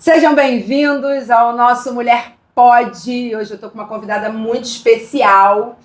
Sejam bem-vindos ao nosso Mulher Pode. Hoje eu estou com uma convidada muito especial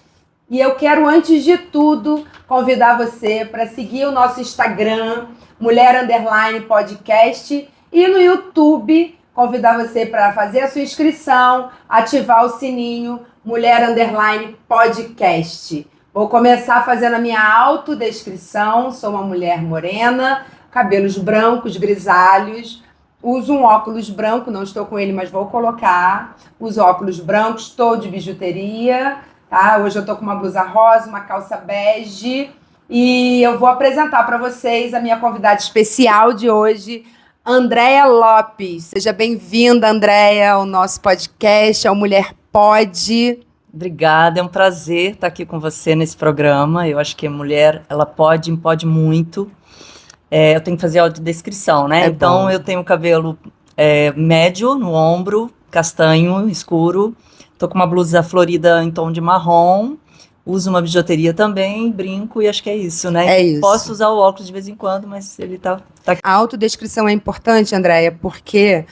e eu quero, antes de tudo, convidar você para seguir o nosso Instagram, Mulher_Podcast, e no YouTube, convidar você para fazer a sua inscrição, ativar o sininho, Mulher_Podcast. Vou começar fazendo a minha autodescrição. Sou uma mulher morena, cabelos brancos, grisalhos. Uso um óculos branco, não estou com ele, mas vou colocar. Uso óculos brancos, estou de bijuteria, tá? Hoje eu estou com uma blusa rosa, uma calça bege. E eu vou apresentar para vocês a minha convidada especial de hoje, Andréia Lopes. Seja bem-vinda, Andréia, ao nosso podcast, ao Mulher Pode. Obrigada, é um prazer estar aqui com você nesse programa. Eu acho que a mulher, ela pode muito. Eu tenho que fazer a autodescrição, né? Então, eu tenho cabelo médio no ombro, castanho, escuro. Tô com uma blusa florida em tom de marrom. Uso uma bijuteria também, brinco e acho que é isso, né? É isso. Posso usar o óculos de vez em quando, mas ele tá aqui. A autodescrição é importante, Andréia, porque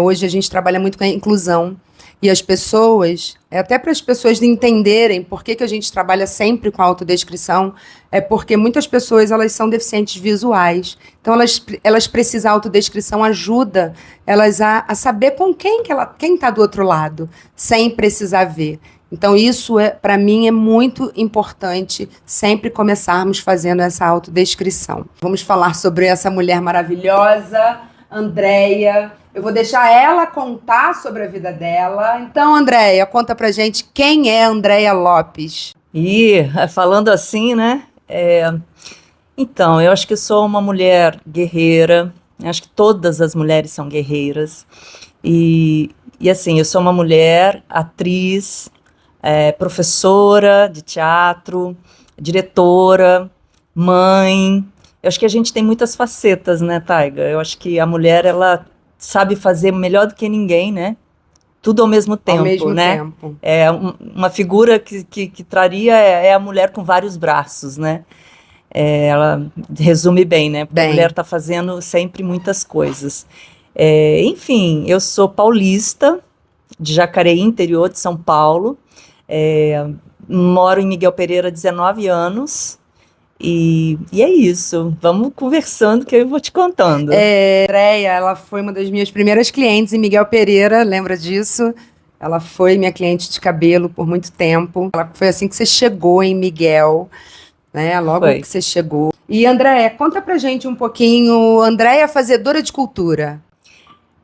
hoje a gente trabalha muito com a inclusão. E as pessoas, até para as pessoas entenderem por que a gente trabalha sempre com a autodescrição, é porque muitas pessoas elas são deficientes visuais. Então elas precisam, a autodescrição ajuda elas a saber com quem está do outro lado, sem precisar ver. Então isso, para mim, é muito importante sempre começarmos fazendo essa autodescrição. Vamos falar sobre essa mulher maravilhosa, Andréia. Eu vou deixar ela contar sobre a vida dela. Então, Andréia, conta pra gente quem é Andréia Lopes. E falando assim, né? Então, eu acho que eu sou uma mulher guerreira. Eu acho que todas as mulheres são guerreiras. E assim, eu sou uma mulher, atriz, professora de teatro, diretora, mãe. Eu acho que a gente tem muitas facetas, né, Taiga? Eu acho que a mulher, ela sabe fazer melhor do que ninguém, né? Tudo ao mesmo tempo, ao mesmo né? Tempo. Uma figura que traria a mulher com vários braços, né? Ela resume bem, né? Porque a mulher está fazendo sempre muitas coisas. Enfim, eu sou paulista, de Jacareí, interior de São Paulo. Moro em Miguel Pereira há 19 anos. E é isso, vamos conversando que eu vou te contando. Andréia, ela foi uma das minhas primeiras clientes em Miguel Pereira, lembra disso? Ela foi minha cliente de cabelo por muito tempo. Foi assim que você chegou em Miguel, né? Logo que você chegou. E Andréia, conta pra gente um pouquinho, Andréia fazedora de cultura.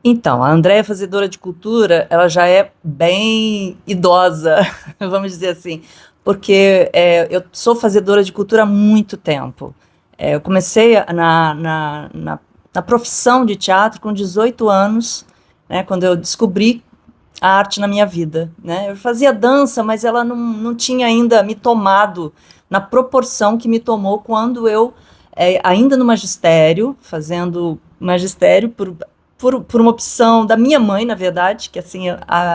Então, a Andréia fazedora de cultura, ela já é bem idosa, vamos dizer assim, porque eu sou fazedora de cultura há muito tempo. Eu comecei na profissão de teatro com 18 anos, né, quando eu descobri a arte na minha vida, né? Eu fazia dança, mas ela não tinha ainda me tomado na proporção que me tomou quando eu, ainda no magistério, fazendo magistério por uma opção da minha mãe, na verdade, que assim,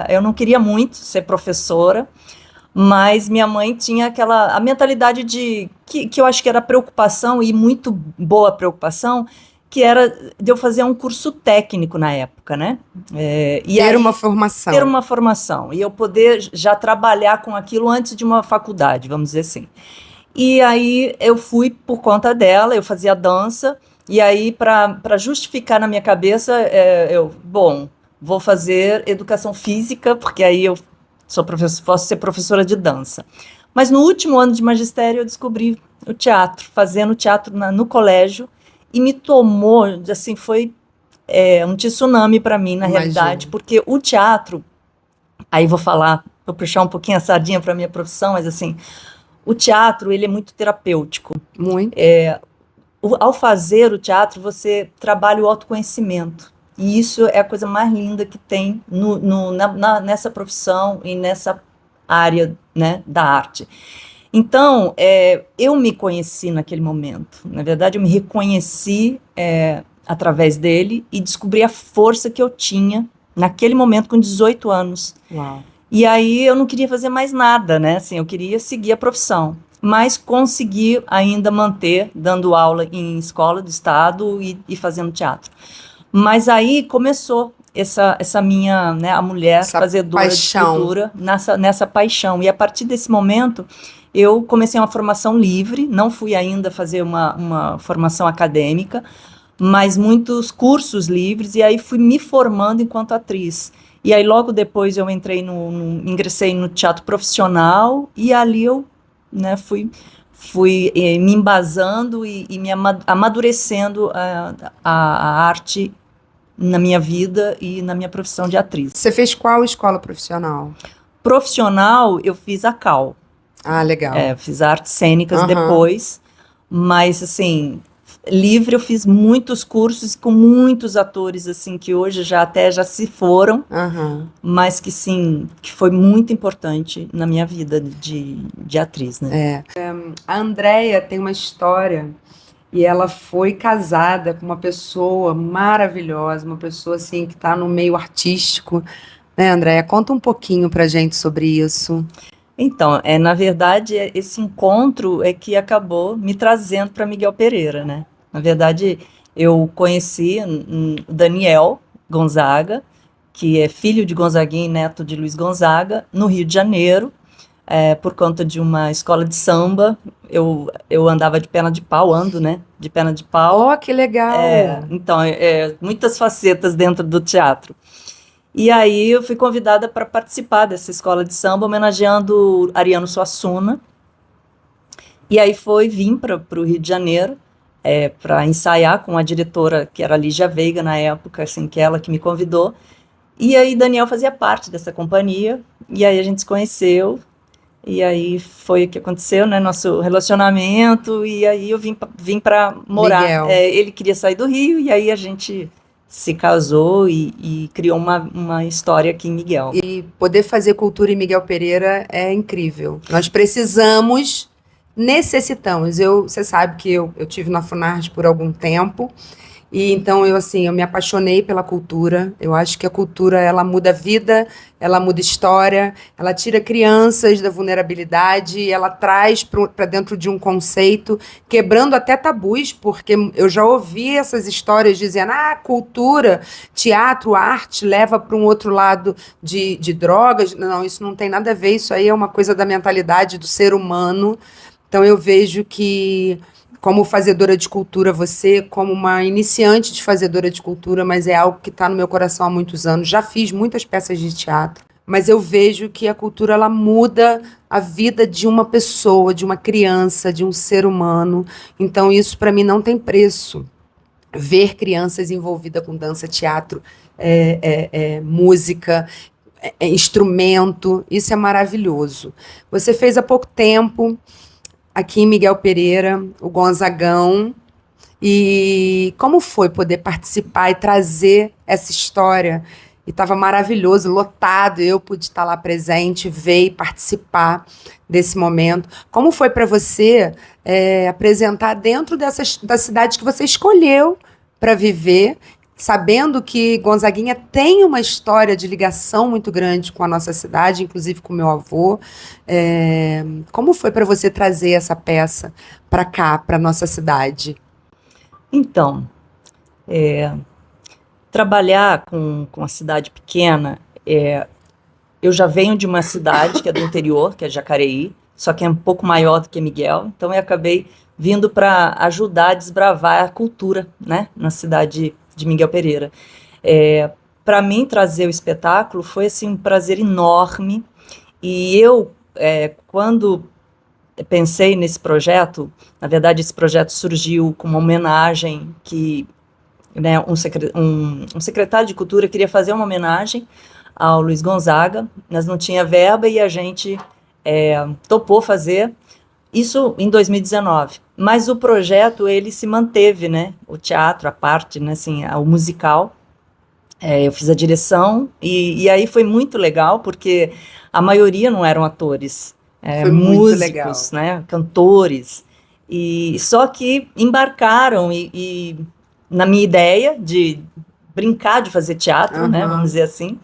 eu não queria muito ser professora, mas minha mãe tinha a mentalidade que eu acho que era preocupação, e muito boa preocupação, que era de eu fazer um curso técnico na época, né? Ter uma formação. Ter uma formação, e eu poder já trabalhar com aquilo antes de uma faculdade, vamos dizer assim. E aí eu fui por conta dela, eu fazia dança, e aí para justificar na minha cabeça, vou fazer educação física, porque aí eu posso ser professora de dança. Mas no último ano de magistério eu descobri o teatro, fazendo teatro no colégio, e me tomou, assim, foi um tsunami para mim, na realidade, porque o teatro, aí vou puxar um pouquinho a sardinha para a minha profissão, mas assim, o teatro, ele é muito terapêutico. Muito. Ao fazer o teatro, você trabalha o autoconhecimento. E isso é a coisa mais linda que tem nessa profissão e nessa área, né, da arte. Então, eu me conheci naquele momento. Na verdade, eu me reconheci através dele e descobri a força que eu tinha naquele momento com 18 anos. Uau. E aí eu não queria fazer mais nada, né? Assim, eu queria seguir a profissão. Mas consegui ainda manter dando aula em escola do estado e fazendo teatro. Mas aí começou essa minha, né, a mulher Essa fazedora paixão. de cultura, nessa paixão. E a partir desse momento, eu comecei uma formação livre, não fui ainda fazer uma formação acadêmica, mas muitos cursos livres, e aí fui me formando enquanto atriz. E aí logo depois eu ingressei no teatro profissional, e ali eu, né, fui me embasando e me amadurecendo a arte na minha vida e na minha profissão de atriz. Você fez qual escola profissional? Profissional, eu fiz a CAL. Ah, legal. Fiz artes cênicas depois, mas, assim, livre eu fiz muitos cursos com muitos atores, assim, que hoje já se foram, mas que, sim, que foi muito importante na minha vida de atriz, né? A Andréia tem uma história, e ela foi casada com uma pessoa maravilhosa, uma pessoa, assim, que está no meio artístico, né, Andréia? Conta um pouquinho pra gente sobre isso. Então, na verdade, esse encontro é que acabou me trazendo para Miguel Pereira, né? Na verdade, eu conheci o Daniel Gonzaga, que é filho de Gonzaguinha e neto de Luiz Gonzaga, no Rio de Janeiro, por conta de uma escola de samba. Eu andava de perna de pau, né? De perna de pau. Oh, que legal! Então, muitas facetas dentro do teatro. E aí eu fui convidada para participar dessa escola de samba, homenageando Ariano Suassuna. E aí vim para o Rio de Janeiro, para ensaiar com a diretora, que era a Lígia Veiga na época, assim, que ela que me convidou. E aí Daniel fazia parte dessa companhia, e aí a gente se conheceu, e aí foi o que aconteceu, né, nosso relacionamento, e aí eu vim para morar. Miguel. Ele queria sair do Rio, e aí a gente se casou e criou uma história aqui em Miguel. E poder fazer cultura em Miguel Pereira é incrível. Nós necessitamos. Você sabe que eu tive na Funarte por algum tempo, e então eu me apaixonei pela cultura. Eu acho que a cultura, ela muda a vida, ela muda história, ela tira crianças da vulnerabilidade, ela traz para dentro de um conceito, quebrando até tabus, porque eu já ouvi essas histórias dizendo, cultura, teatro, arte leva para um outro lado de drogas. Não, isso não tem nada a ver, isso aí é uma coisa da mentalidade do ser humano. Então eu vejo que, como fazedora de cultura, você, como uma iniciante de fazedora de cultura, mas é algo que está no meu coração há muitos anos. Já fiz muitas peças de teatro, mas eu vejo que a cultura, ela muda a vida de uma pessoa, de uma criança, de um ser humano. Então isso, para mim, não tem preço. Ver crianças envolvidas com dança, teatro, música, instrumento, isso é maravilhoso. Você fez há pouco tempo, aqui em Miguel Pereira, o Gonzagão. E como foi poder participar e trazer essa história? E estava maravilhoso, lotado, eu pude estar lá presente, ver e participar desse momento. Como foi para você apresentar dentro da cidade que você escolheu para viver, sabendo que Gonzaguinha tem uma história de ligação muito grande com a nossa cidade, inclusive com meu avô. Como foi para você trazer essa peça para cá, para nossa cidade? Então, trabalhar com a cidade pequena, eu já venho de uma cidade que é do interior, que é Jacareí, só que é um pouco maior do que Miguel, então eu acabei vindo para ajudar a desbravar a cultura, né, na cidade de Miguel Pereira. Para mim, trazer o espetáculo foi assim, um prazer enorme, e eu, quando pensei nesse projeto, na verdade esse projeto surgiu com uma homenagem que, né, um secretário de cultura queria fazer uma homenagem ao Luiz Gonzaga, mas não tinha verba, e a gente topou fazer isso em 2019. Mas o projeto, ele se manteve, né? O teatro, a parte, né, assim, o musical. Eu fiz a direção, e aí foi muito legal, porque a maioria não eram atores, Foi muito legal. músicos, né, cantores, e só que embarcaram e na minha ideia de brincar de fazer teatro, né, vamos dizer assim,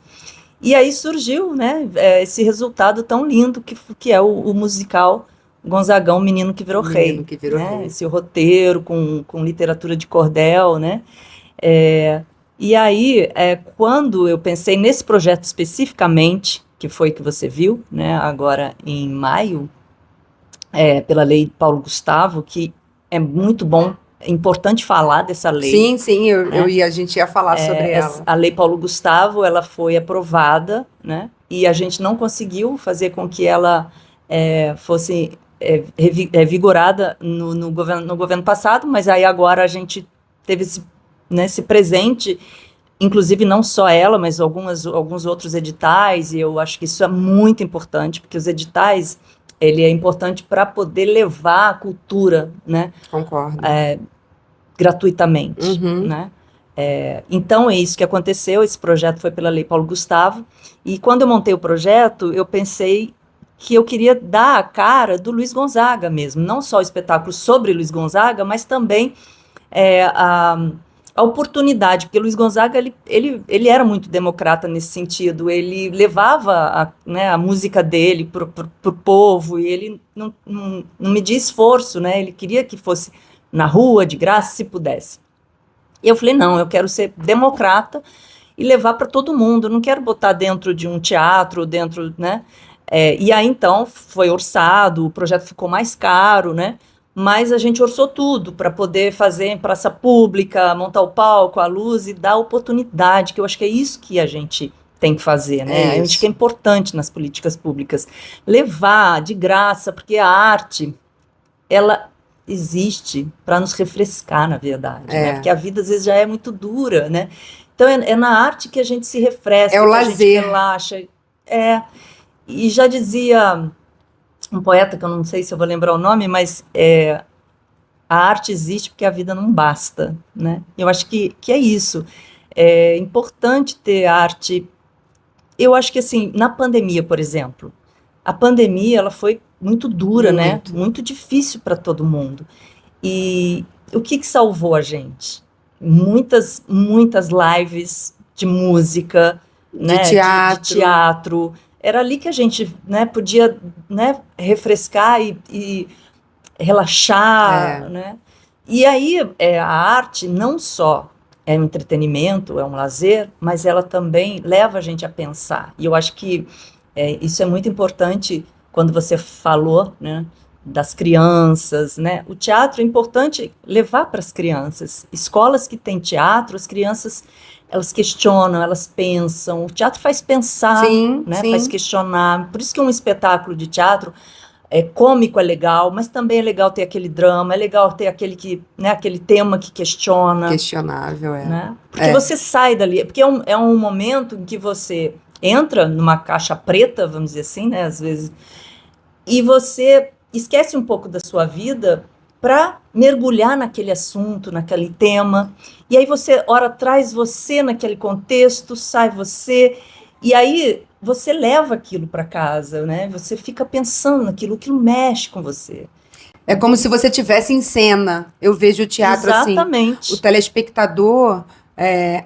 e aí surgiu, né, esse resultado tão lindo que é o musical Gonzagão, Menino que Virou Rei. Menino que Virou Rei. Esse roteiro com literatura de cordel, né, E aí, quando eu pensei nesse projeto especificamente, que foi que você viu, né, agora em maio, pela lei Paulo Gustavo, que é muito bom, é importante falar dessa lei. Sim, sim, né? a gente ia falar sobre ela. A lei Paulo Gustavo, ela foi aprovada, né? E a gente não conseguiu fazer com que ela fosse vigorada no governo passado, mas aí agora a gente teve esse presente, inclusive não só ela, mas alguns outros editais, e eu acho que isso é muito importante, porque os editais, ele é importante para poder levar a cultura, né? Concordo. Gratuitamente, Uhum. né? Então é isso que aconteceu. Esse projeto foi pela Lei Paulo Gustavo, e quando eu montei o projeto, eu pensei que eu queria dar a cara do Luiz Gonzaga mesmo, não só o espetáculo sobre Luiz Gonzaga, mas também a oportunidade, porque Luiz Gonzaga ele era muito democrata nesse sentido, ele levava a música dele para o povo, e ele não media esforço, né? Ele queria que fosse na rua, de graça, se pudesse. E eu falei, não, eu quero ser democrata e levar para todo mundo, eu não quero botar dentro de um teatro, né? E aí, então, foi orçado, o projeto ficou mais caro, né? Mas a gente orçou tudo para poder fazer em praça pública, montar o palco, a luz e dar oportunidade, que eu acho que é isso que a gente tem que fazer, né? Eu acho que é importante nas políticas públicas. Levar de graça, porque a arte, ela existe para nos refrescar, na verdade, né? Porque a vida às vezes já é muito dura, né? Então é na arte que a gente se refresca, é o que lazer. A gente relaxa. E já dizia um poeta, que eu não sei se eu vou lembrar o nome, mas a arte existe porque a vida não basta, né? Eu acho que é isso. É importante ter arte. Eu acho que, assim, na pandemia, por exemplo, a pandemia, ela foi muito dura, né? Muito difícil para todo mundo. E o que salvou a gente? Muitas lives de música, né? De teatro. Era ali que a gente, né, podia, né, refrescar e relaxar, né? E aí a arte não só é um entretenimento, é um lazer, mas ela também leva a gente a pensar. E eu acho que isso é muito importante quando você falou, né, das crianças, né? O teatro é importante levar para as crianças. Escolas que têm teatro, as crianças, elas questionam, elas pensam. O teatro faz pensar, né? Faz questionar. Por isso que um espetáculo de teatro cômico é legal, mas também é legal ter aquele drama, é legal ter aquele tema que questiona. Questionável, né? Porque você sai dali, porque é um momento em que você entra numa caixa preta, vamos dizer assim, né, às vezes, e você esquece um pouco da sua vida para mergulhar naquele assunto, naquele tema, e aí ora traz você naquele contexto, sai você, e aí você leva aquilo para casa, né? Você fica pensando naquilo, aquilo mexe com você. É como se você estivesse em cena. Eu vejo o teatro Exatamente. assim. O telespectador,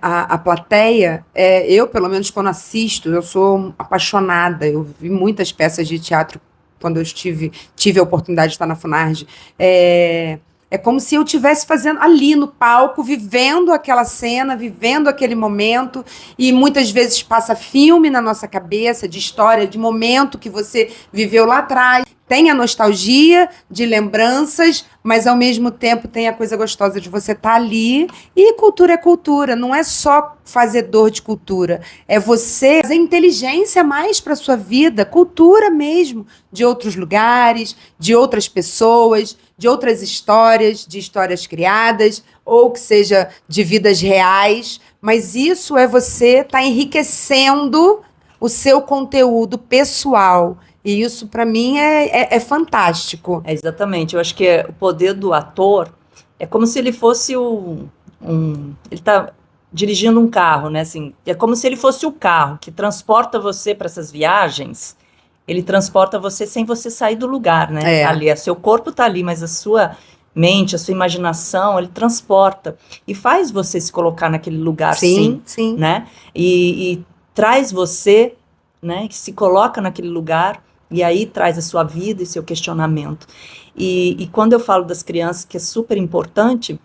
a plateia, eu, pelo menos, quando assisto, eu sou apaixonada. Eu vi muitas peças de teatro quando eu tive a oportunidade de estar na Funarge. É como se eu estivesse fazendo ali no palco, vivendo aquela cena, vivendo aquele momento, e muitas vezes passa filme na nossa cabeça, de história, de momento que você viveu lá atrás. Tem a nostalgia de lembranças, mas ao mesmo tempo tem a coisa gostosa de você estar ali. E cultura é cultura, não é só fazedor de cultura, é você fazer inteligência mais para sua vida, cultura mesmo, de outros lugares, de outras pessoas, de outras histórias, de histórias criadas, ou que seja de vidas reais, mas isso é você estar enriquecendo o seu conteúdo pessoal. E isso, para mim, é fantástico. Exatamente. Eu acho que o poder do ator é como se ele fosse ele está dirigindo um carro, né? Assim, é como se ele fosse o carro que transporta você para essas viagens. Ele transporta você sem você sair do lugar, né? Ali, seu corpo está ali, mas a sua mente, a sua imaginação, ele transporta e faz você se colocar naquele lugar, sim. Né? E traz você, né? Que se coloca naquele lugar. E aí traz a sua vida e seu questionamento. E quando eu falo das crianças, que é super importante,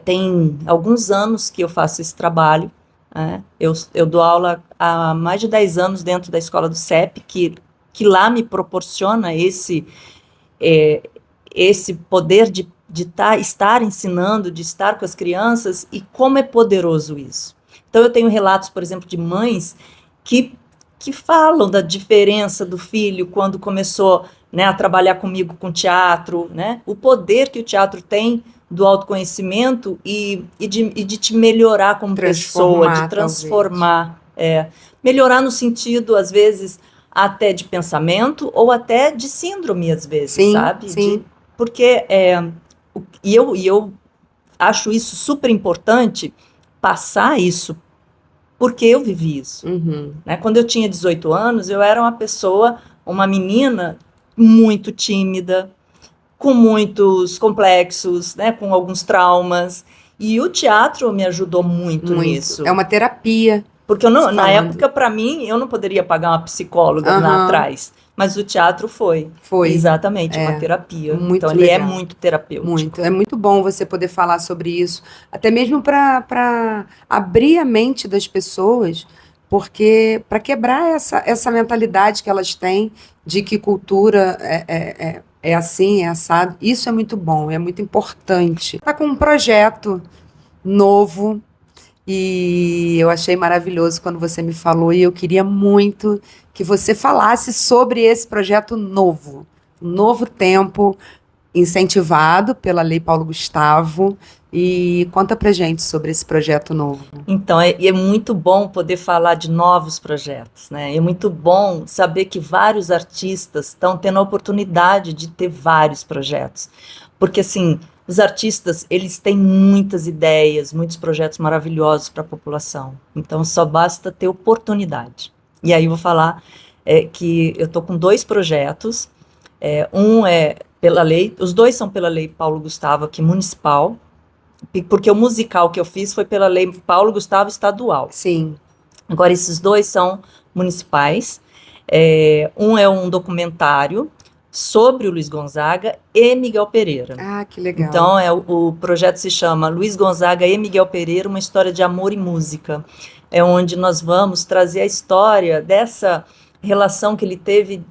Tem alguns anos que eu faço esse trabalho, né? Eu dou aula há mais de 10 anos dentro da escola do CEP, que lá me proporciona esse poder de estar ensinando, de estar com as crianças, e como é poderoso isso. Então, eu tenho relatos, por exemplo, de mães que falam da diferença do filho quando começou, né, a trabalhar comigo com teatro, né, o poder que o teatro tem do autoconhecimento e de te melhorar como pessoa, de transformar, melhorar no sentido, às vezes, até de pensamento ou até de síndrome, às vezes, Sim, sabe? sim. Porque eu acho isso super importante, passar isso, porque eu vivi isso. Uhum. Né? Quando eu tinha 18 anos, eu era uma menina muito tímida, com muitos complexos, né? Com alguns traumas. E o teatro me ajudou muito nisso. É uma terapia. Porque na falando. época, para mim, eu não poderia pagar uma psicóloga lá atrás. Mas o teatro foi. Exatamente, uma terapia. Muito então, ele legal. é muito terapêutico. Muito. É muito bom você poder falar sobre isso, até mesmo para abrir a mente das pessoas, porque para quebrar essa mentalidade que elas têm de que cultura é assim, é assado. Isso é muito bom, é muito importante. Está com um projeto novo. E eu achei maravilhoso quando você me falou, e eu queria muito que você falasse sobre esse projeto novo, um Novo Tempo, incentivado pela Lei Paulo Gustavo. E conta pra gente sobre esse projeto novo. Então, é muito bom poder falar de novos projetos, né? É muito bom saber que vários artistas estão tendo a oportunidade de ter vários projetos. Porque, assim, os artistas, eles têm muitas ideias, muitos projetos maravilhosos para a população. Então, só basta ter oportunidade. E aí eu vou falar que eu estou com 2 projetos. Um é pela lei, os 2 são pela Lei Paulo Gustavo, aqui municipal, porque o musical que eu fiz foi pela Lei Paulo Gustavo estadual. Sim. Agora, esses 2 são municipais. Um é um documentário sobre o Luiz Gonzaga e Miguel Pereira. Ah, que legal. Então, o projeto se chama Luiz Gonzaga e Miguel Pereira, uma história de amor e música. É onde nós vamos trazer a história dessa relação que ele teve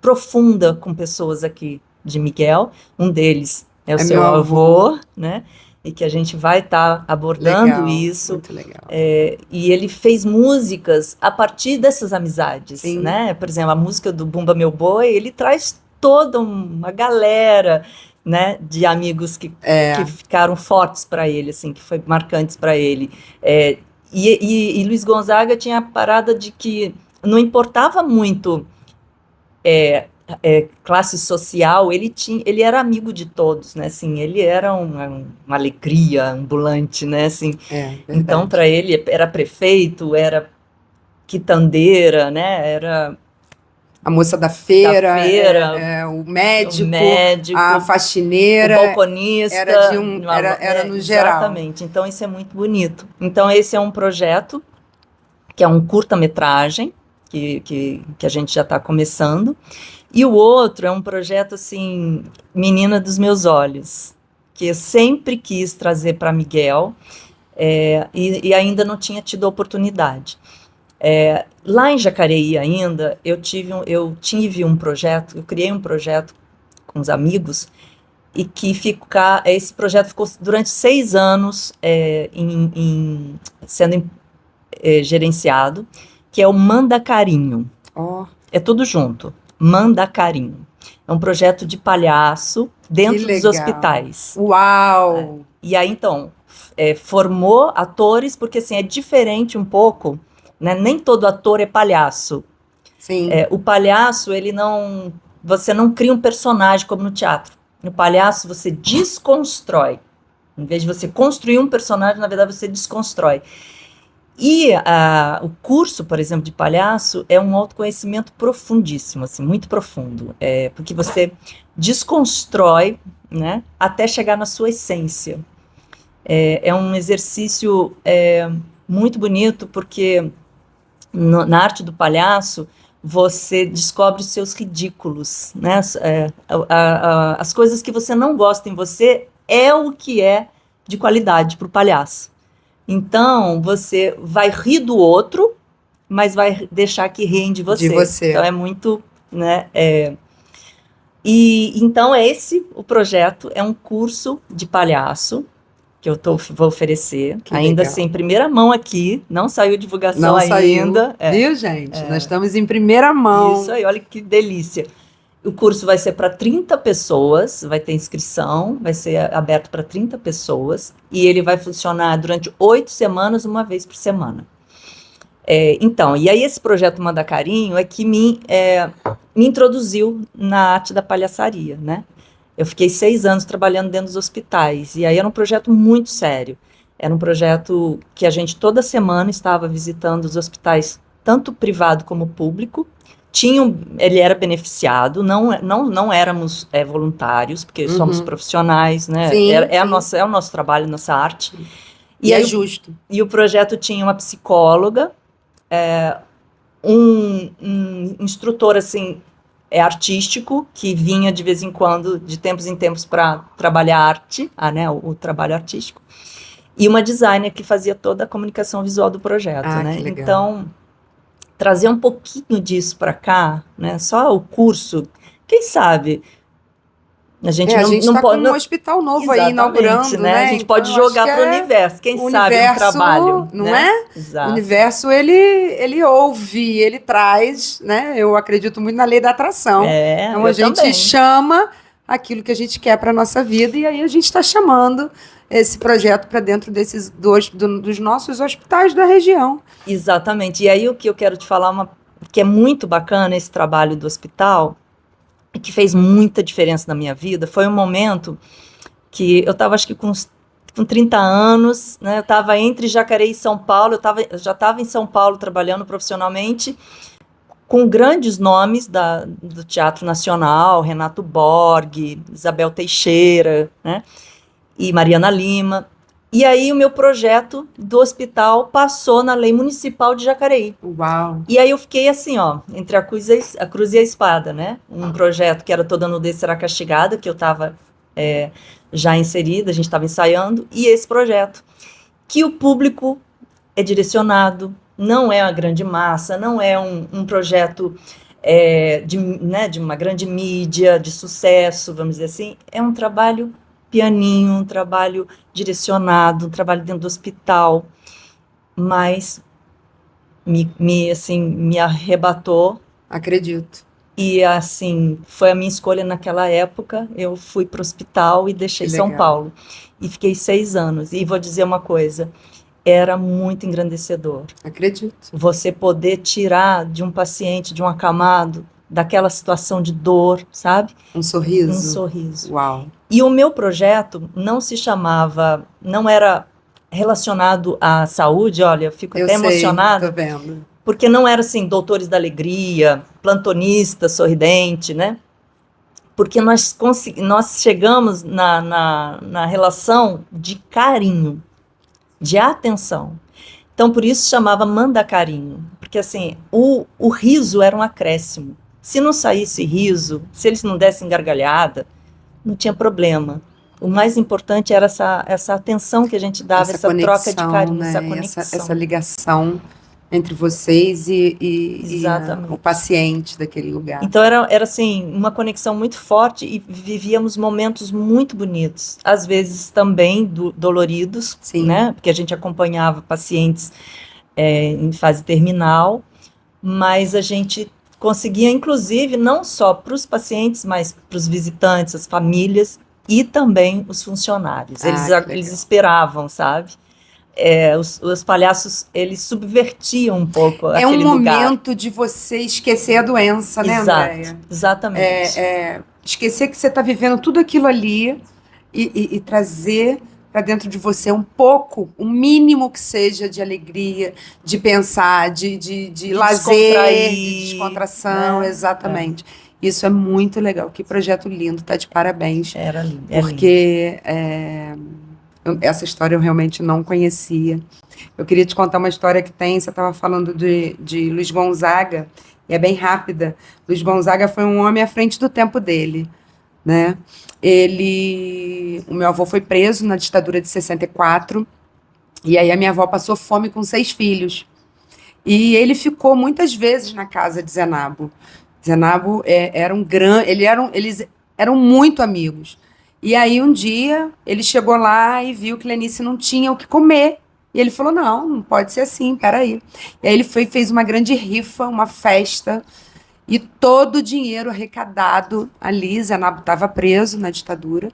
profunda com pessoas aqui de Miguel. Um deles é o seu avô, né? E que a gente vai estar abordando isso. Muito legal. E ele fez músicas a partir dessas amizades, Sim. né? Por exemplo, a música do Bumba Meu Boi, ele traz toda uma galera, né, de amigos que ficaram fortes para ele, assim, que foi marcantes para ele. E Luiz Gonzaga tinha a parada de que não importava muito classe social, ele era amigo de todos, né? Assim, ele era uma alegria ambulante, né? Assim, então, para ele, era prefeito, era quitandeira, né? Era a moça da feira, o médico, a faxineira, o balconista, era no geral. Exatamente. Então, isso é muito bonito. Então, esse é um projeto que é um curta-metragem que a gente já está começando. E o outro é um projeto, assim, Menina dos Meus Olhos, que eu sempre quis trazer para Miguel, e ainda não tinha tido a oportunidade. Lá em Jacareí ainda, eu tive um projeto, eu criei um projeto com os amigos, e esse projeto ficou durante 6 anos sendo gerenciado, que é o Manda Carinho. É tudo junto. Manda Carinho. É um projeto de palhaço dentro dos hospitais. Uau! E aí, então, formou atores, porque assim, é diferente um pouco, né? Nem todo ator é palhaço. Sim. O palhaço, você não cria um personagem como no teatro. No palhaço, você desconstrói. Em vez de você construir um personagem, na verdade, você desconstrói. E o curso, por exemplo, de palhaço é um autoconhecimento profundíssimo, assim, muito profundo, porque você desconstrói, né, até chegar na sua essência. É um exercício muito bonito, porque na arte do palhaço você descobre os seus ridículos, né, as coisas que você não gosta em você é o que é de qualidade para o palhaço. Então, você vai rir do outro, mas vai deixar que riem de você. De você. Então, é muito, né? E então, esse o projeto é um curso de palhaço que eu vou oferecer. Que ainda legal. assim, em primeira mão aqui, não saiu divulgação Não ainda. saiu, viu, gente? Nós estamos em primeira mão. Isso aí, olha que delícia. O curso vai ser para 30 pessoas, vai ter inscrição, vai ser aberto para 30 pessoas, e ele vai funcionar durante 8 semanas, uma vez por semana. Então, e aí esse projeto Manda Carinho é que me introduziu na arte da palhaçaria, né? Eu fiquei 6 anos trabalhando dentro dos hospitais, e aí era um projeto muito sério. Era um projeto que a gente toda semana estava visitando os hospitais, tanto privado como público. Ele era beneficiado, não éramos voluntários, porque somos profissionais, né? Sim, é o nosso trabalho, nossa arte. E é justo. E o projeto tinha uma psicóloga, um instrutor assim, artístico, que vinha de vez em quando, de tempos em tempos, para trabalhar arte, né, o trabalho artístico, e uma designer que fazia toda a comunicação visual do projeto. Né? Que legal. Então, trazer um pouquinho disso para cá, né, só o curso, quem sabe... A gente não pode, com um hospital novo aí inaugurando, né? A gente pode jogar para o universo, quem sabe um trabalho, não né? é? Exato. O universo ele ouve, ele traz, né? Eu acredito muito na lei da atração. Então a gente também chama aquilo que a gente quer para nossa vida, e aí a gente está chamando esse projeto para dentro dos nossos hospitais da região. Exatamente. E aí o que eu quero te falar, que é muito bacana esse trabalho do hospital, que fez muita diferença na minha vida, foi um momento que eu estava, acho que com 30 anos, né, eu estava entre Jacareí e São Paulo, já estava em São Paulo trabalhando profissionalmente, com grandes nomes do Teatro Nacional, Renato Borg, Isabel Teixeira, né, e Mariana Lima. E aí o meu projeto do hospital passou na lei municipal de Jacareí. Uau! E aí eu fiquei assim, ó, entre a cruz e a espada, né? Um projeto que era Toda Nudez Será Castigada, que eu estava já inserida, a gente estava ensaiando, e esse projeto, que o público é direcionado, não é uma grande massa, não é um projeto de uma grande mídia, de sucesso, vamos dizer assim, é um trabalho pianinho, um trabalho direcionado, um trabalho dentro do hospital, mas me arrebatou. Acredito. E, assim, foi a minha escolha naquela época. Eu fui para o hospital e deixei São Paulo. E fiquei 6 anos. E vou dizer uma coisa, era muito engrandecedor. Acredito. Você poder tirar de um paciente, de um acamado, daquela situação de dor, sabe? Um sorriso. Um sorriso. Uau. E o meu projeto não era relacionado à saúde, olha, eu fico até emocionada. Tô vendo. Porque não era assim, doutores da alegria, plantonista, sorridente, né? Porque nós chegamos na relação de carinho, de atenção. Então, por isso chamava Manda Carinho. Porque, assim, o riso era um acréscimo. Se não saísse riso, se eles não dessem gargalhada, não tinha problema. O mais importante era essa atenção que a gente dava, essa conexão, troca de carinho, né? essa conexão. Essa ligação entre vocês e o paciente daquele lugar. Então era assim, uma conexão muito forte e vivíamos momentos muito bonitos, às vezes também doloridos, Sim. Né? Porque a gente acompanhava pacientes em fase terminal, mas a gente conseguia, inclusive, não só para os pacientes, mas para os visitantes, as famílias e também os funcionários. Eles esperavam, sabe? Os palhaços, eles subvertiam um pouco aquele lugar. É um momento de você esquecer a doença, né, Andréia? Exatamente. Esquecer que você está vivendo tudo aquilo ali e trazer para dentro de você um pouco, o mínimo que seja de alegria, de pensar, de lazer, de descontração, né? Exatamente. Isso é muito legal. Que projeto lindo, tá de parabéns. Era lindo. Porque essa história eu realmente não conhecia. Eu queria te contar uma história que você estava falando de Luiz Gonzaga, e é bem rápida. Luiz Gonzaga foi um homem à frente do tempo dele. né? O meu avô foi preso na ditadura de 64, e aí a minha avó passou fome com 6 filhos. E ele ficou muitas vezes na casa de Zenabo. Zenabo era um grande, eles eram muito amigos. E aí um dia ele chegou lá e viu que Lenice não tinha o que comer. E ele falou: não, não pode ser assim, peraí. E aí ele foi e fez uma grande rifa, uma festa, e todo o dinheiro arrecadado ali, Zenabo estava preso na ditadura,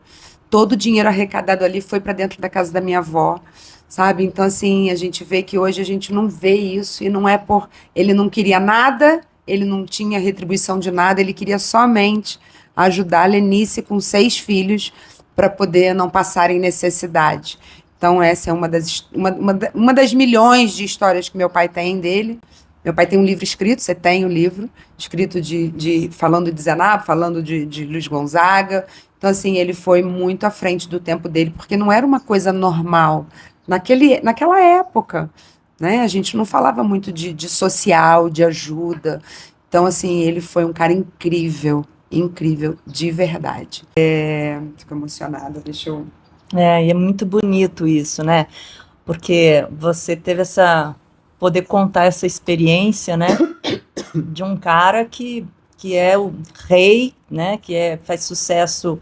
todo o dinheiro arrecadado ali foi para dentro da casa da minha avó, sabe? Então, assim, a gente vê que hoje a gente não vê isso, e não é por. Ele não queria nada, ele não tinha retribuição de nada, ele queria somente ajudar a Lenice com 6 filhos para poder não passarem necessidade. Então, essa é uma das milhões de histórias que meu pai tem dele. Meu pai tem um livro escrito, você tem o livro, escrito falando de Zenabo, falando de Luiz Gonzaga. Então, assim, ele foi muito à frente do tempo dele, porque não era uma coisa normal naquela época, né? A gente não falava muito de social, de ajuda. Então, assim, ele foi um cara incrível, incrível, de verdade. Fico emocionada, deixa eu... E é muito bonito isso, né? Porque você teve poder contar essa experiência, né? De um cara que é o rei, né? Faz sucesso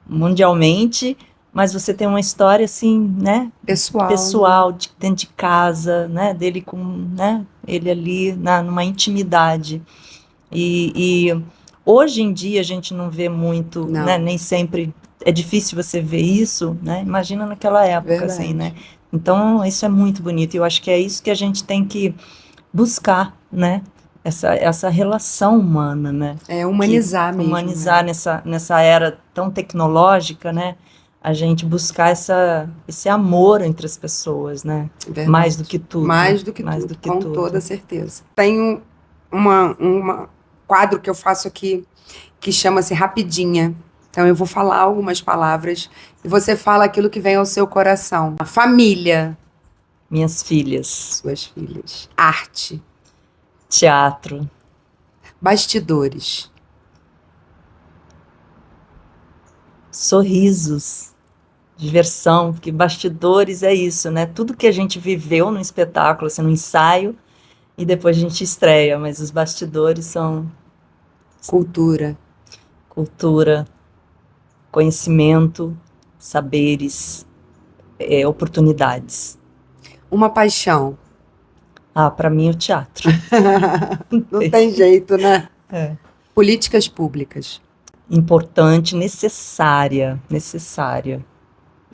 mundialmente, mas você tem uma história assim, né? Pessoal, dentro de casa, né? Dele né? Ele ali numa intimidade. E hoje em dia a gente não vê muito, Não. né? Nem sempre é difícil você ver isso, né? Imagina naquela época, Verdade. assim, né? Então, isso é muito bonito. E eu acho que é isso que a gente tem que buscar, né? Essa relação humana, né? Humanizar mesmo. Humanizar nessa era tão tecnológica, né? A gente buscar esse amor entre as pessoas, né? Verdade. Mais do que tudo. Mais do que tudo, com toda certeza. Tem um quadro que eu faço aqui que chama-se Rapidinha. Então eu vou falar algumas palavras e você fala aquilo que vem ao seu coração. Família. Minhas filhas. Suas filhas. Arte. Teatro. Bastidores. Sorrisos. Diversão, porque bastidores é isso, né? Tudo que a gente viveu no espetáculo, assim, no ensaio, e depois a gente estreia, mas os bastidores são... Cultura. Cultura, conhecimento, saberes, oportunidades. Uma paixão. Para mim, o teatro. Não tem jeito, né? É. Políticas públicas. Importante, necessária.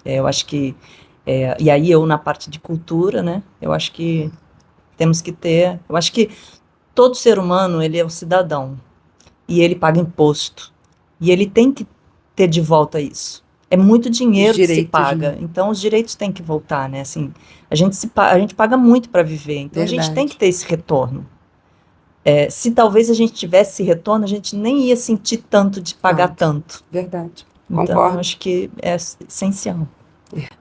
Eu acho que... e aí eu, na parte de cultura, né? Eu acho que temos que ter... Eu acho que todo ser humano, ele é um cidadão. E ele paga imposto. E ele tem que ter de volta isso. É muito dinheiro que se paga. Né? Então, os direitos têm que voltar, né? Assim, a gente paga muito para viver. Então, Verdade. A gente tem que ter esse retorno. Se talvez a gente tivesse esse retorno, a gente nem ia sentir tanto de pagar tanto. Verdade. Então, Concordo. acho que é essencial.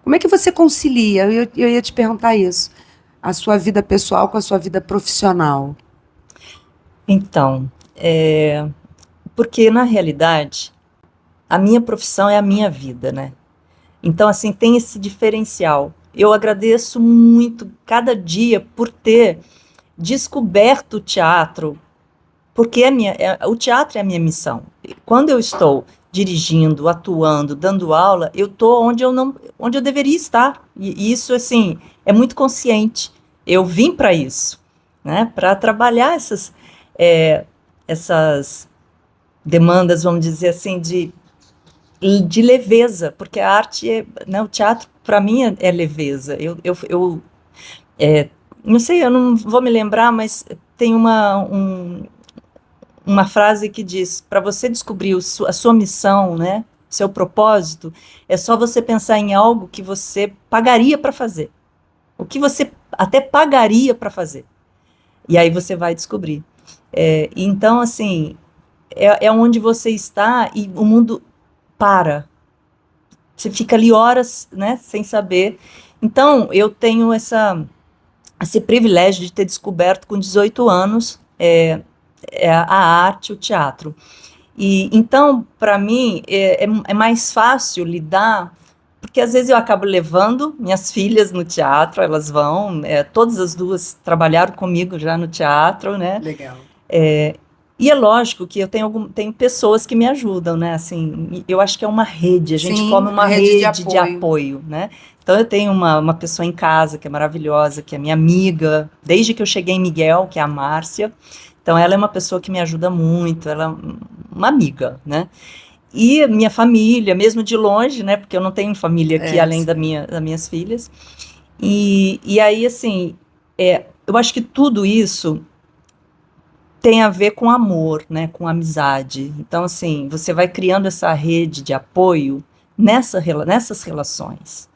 Como é que você concilia? Eu ia te perguntar isso. A sua vida pessoal com a sua vida profissional. Então, porque na realidade, a minha profissão é a minha vida, né? Então, assim, tem esse diferencial. Eu agradeço muito cada dia por ter descoberto o teatro, porque o teatro é a minha missão. Quando eu estou dirigindo, atuando, dando aula, eu estou onde eu deveria estar. E isso, assim, é muito consciente. Eu vim para isso, né? Para trabalhar essas demandas, vamos dizer assim, de leveza, porque a arte, né, o teatro, para mim, é leveza. Não sei, eu não vou me lembrar, mas tem uma frase que diz, para você descobrir a sua missão, né, seu propósito, é só você pensar em algo que você pagaria para fazer. O que você até pagaria para fazer. E aí você vai descobrir. Então, assim, é onde você está e o mundo para. Você fica ali horas, né, sem saber. Então, eu tenho esse privilégio de ter descoberto com 18 anos a arte, o teatro. E então, para mim, é mais fácil lidar, porque às vezes eu acabo levando minhas filhas no teatro, elas vão, todas as duas trabalharam comigo já no teatro, né? Legal. E é lógico que eu tenho pessoas que me ajudam, né? Assim, eu acho que é uma rede, a gente Sim, forma uma rede de de apoio, né? Então eu tenho uma pessoa em casa que é maravilhosa, que é minha amiga, desde que eu cheguei em Miguel, que é a Márcia. Então ela é uma pessoa que me ajuda muito, ela é uma amiga, né? E minha família, mesmo de longe, né? Porque eu não tenho família aqui além sim. das minhas filhas. E aí, assim, eu acho que tudo isso tem a ver com amor, né, com amizade. Então, assim, você vai criando essa rede de apoio nessas relações.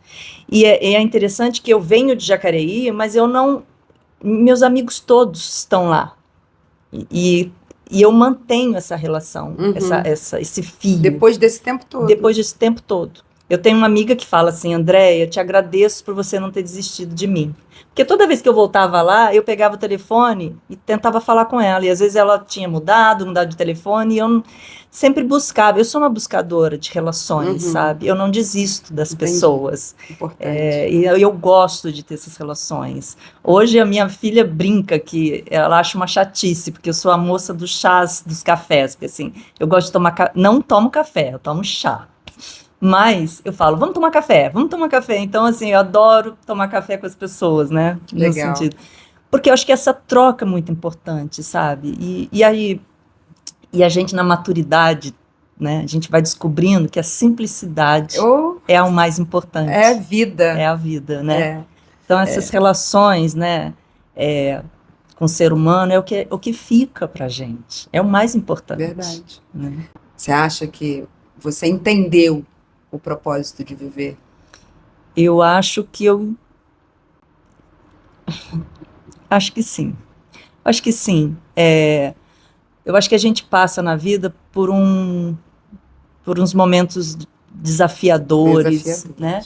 E é interessante que eu venho de Jacareí, mas eu não... Meus amigos todos estão lá. E, e eu mantenho essa relação, Uhum. esse fio. Depois desse tempo todo. Depois desse tempo todo. Eu tenho uma amiga que fala assim, Andréia, te agradeço por você não ter desistido de mim. Porque toda vez que eu voltava lá, eu pegava o telefone e tentava falar com ela. E às vezes ela tinha mudado de telefone, e eu sempre buscava. Eu sou uma buscadora de relações, sabe? Eu não desisto das pessoas. Importante. E eu gosto de ter essas relações. Hoje a minha filha brinca que ela acha uma chatice, porque eu sou a moça dos chás, dos cafés. Porque assim, eu gosto de tomar... Não tomo café, eu tomo chá. Mas eu falo, vamos tomar café, vamos tomar café. Então, assim, eu adoro tomar café com as pessoas, né? No sentido. Porque eu acho que essa troca é muito importante, sabe? E a gente, na maturidade, né? A gente vai descobrindo que a simplicidade é o mais importante. É a vida. É a vida, né? Então, essas relações, né? Com o ser humano é o que fica pra gente. É o mais importante. Verdade. Né? Você acha que você entendeu o propósito de viver? Eu acho que acho que sim. Acho que sim. Eu acho que a gente passa na vida por uns momentos desafiadores, né?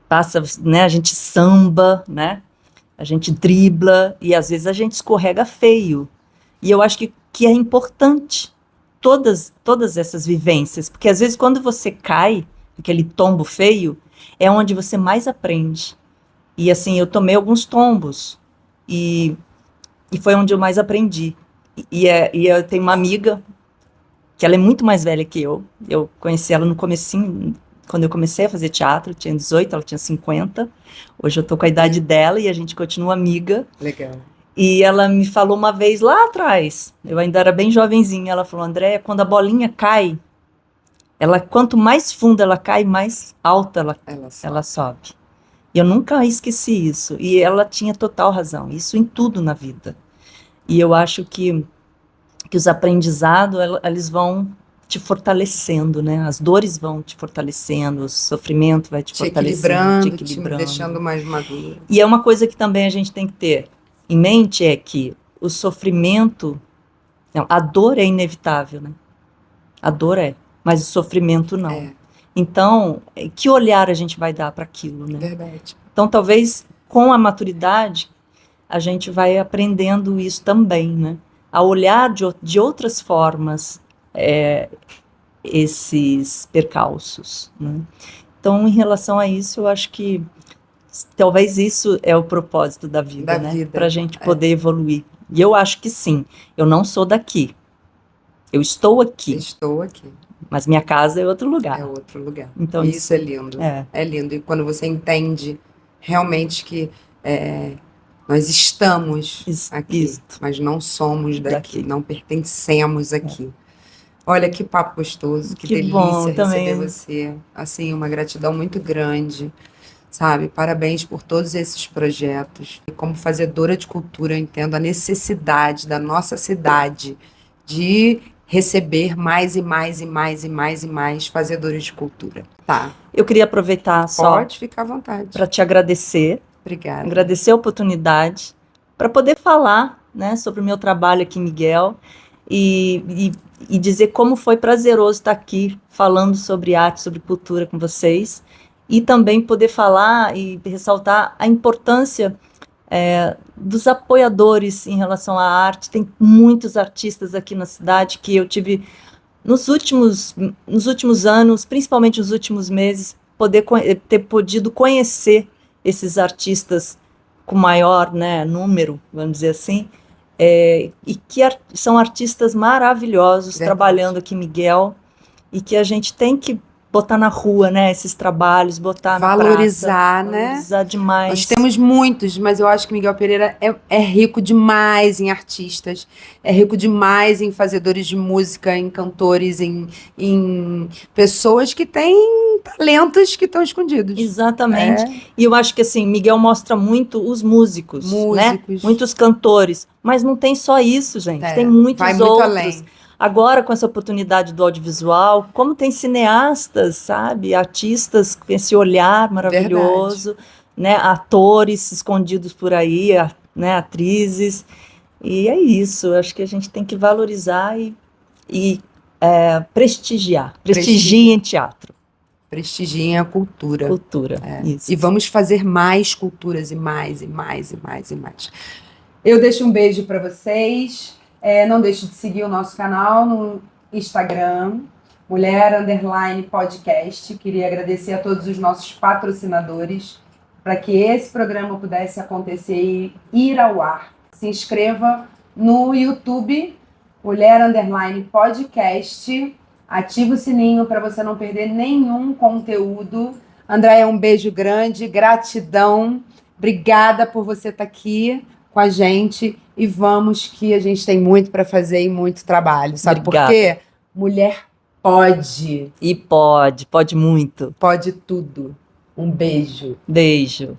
Passa, né? A gente samba, né? A gente dribla e às vezes a gente escorrega feio. E eu acho que é importante todas essas vivências, porque às vezes quando você cai, aquele tombo feio, é onde você mais aprende. E assim, eu tomei alguns tombos e foi onde eu mais aprendi. E eu tenho uma amiga que ela é muito mais velha que eu. Eu conheci ela no comecinho, quando eu comecei a fazer teatro, eu tinha 18, ela tinha 50. Hoje eu tô com a idade dela e a gente continua amiga. Legal. E ela me falou uma vez lá atrás, eu ainda era bem jovenzinha, ela falou, Andréia, quando a bolinha cai, quanto mais fundo ela cai, mais alta ela sobe. E eu nunca esqueci isso. E ela tinha total razão. Isso em tudo na vida. E eu acho que os aprendizados, eles vão te fortalecendo, né? As dores vão te fortalecendo, o sofrimento vai te fortalecendo, te equilibrando. Te deixando mais maduro. E é uma coisa que também a gente tem que ter em mente, é que o sofrimento, não, a dor é inevitável, né? A dor mas o sofrimento não. Então, que olhar a gente vai dar para aquilo, né? Verdade. Então, talvez com a maturidade, a gente vai aprendendo isso também, né? A olhar de outras formas esses percalços, né? Então, em relação a isso, eu acho que talvez isso é o propósito da vida, né? Para a gente poder evoluir. E eu acho que sim. Eu não sou daqui. Eu estou aqui. Estou aqui. Mas minha casa é outro lugar. É outro lugar. Então, isso é lindo. É lindo. E quando você entende realmente que nós estamos aqui, mas não somos daqui, não pertencemos aqui. Olha que papo gostoso, que delícia bom, receber também. você. Assim, uma gratidão muito grande, sabe? Parabéns por todos esses projetos. Como fazedora de cultura, eu entendo a necessidade da nossa cidade de receber mais e mais e mais e mais e mais fazedores de cultura. Tá. Eu queria aproveitar só. Pode ficar à vontade. Para te agradecer. Obrigada. Agradecer a oportunidade para poder falar, né, sobre o meu trabalho aqui em Miguel e dizer como foi prazeroso estar aqui falando sobre arte, sobre cultura com vocês e também poder falar e ressaltar a importância dos apoiadores em relação à arte. Tem muitos artistas aqui na cidade que eu tive nos últimos anos, principalmente nos últimos meses, ter podido conhecer esses artistas com maior, né, número, vamos dizer assim, e que são artistas maravilhosos, Verdade. trabalhando aqui, Miguel, e que a gente tem que botar na rua, né, esses trabalhos, botar Valorizar, na praça, né? valorizar demais. Nós temos muitos, mas eu acho que Miguel Pereira é rico demais em artistas, é rico demais em fazedores de música, em cantores, em pessoas que têm talentos que estão escondidos. Exatamente. E eu acho que assim, Miguel mostra muito os músicos, né? Músicos. Muitos cantores, mas não tem só isso, gente. Tem Vai muitos muito outros. além. Agora, com essa oportunidade do audiovisual, como tem cineastas, sabe? Artistas com esse olhar maravilhoso, né? Atores escondidos por aí, né? Atrizes. E é isso. Acho que a gente tem que valorizar e prestigiar. Prestigiem teatro. Prestigiem a cultura. Cultura. Isso. E vamos fazer mais culturas e mais, e mais, e mais, e mais. Eu deixo um beijo para vocês. Não deixe de seguir o nosso canal no Instagram, Mulher_Podcast. Queria agradecer a todos os nossos patrocinadores para que esse programa pudesse acontecer e ir ao ar. Se inscreva no YouTube, Mulher_Podcast. Ative o sininho para você não perder nenhum conteúdo. Andréia, um beijo grande, gratidão. Obrigada por você estar aqui com a gente. E vamos que a gente tem muito para fazer e muito trabalho. Sabe Obrigada. por quê? Mulher pode. E pode muito. Pode tudo. Um beijo. Beijo.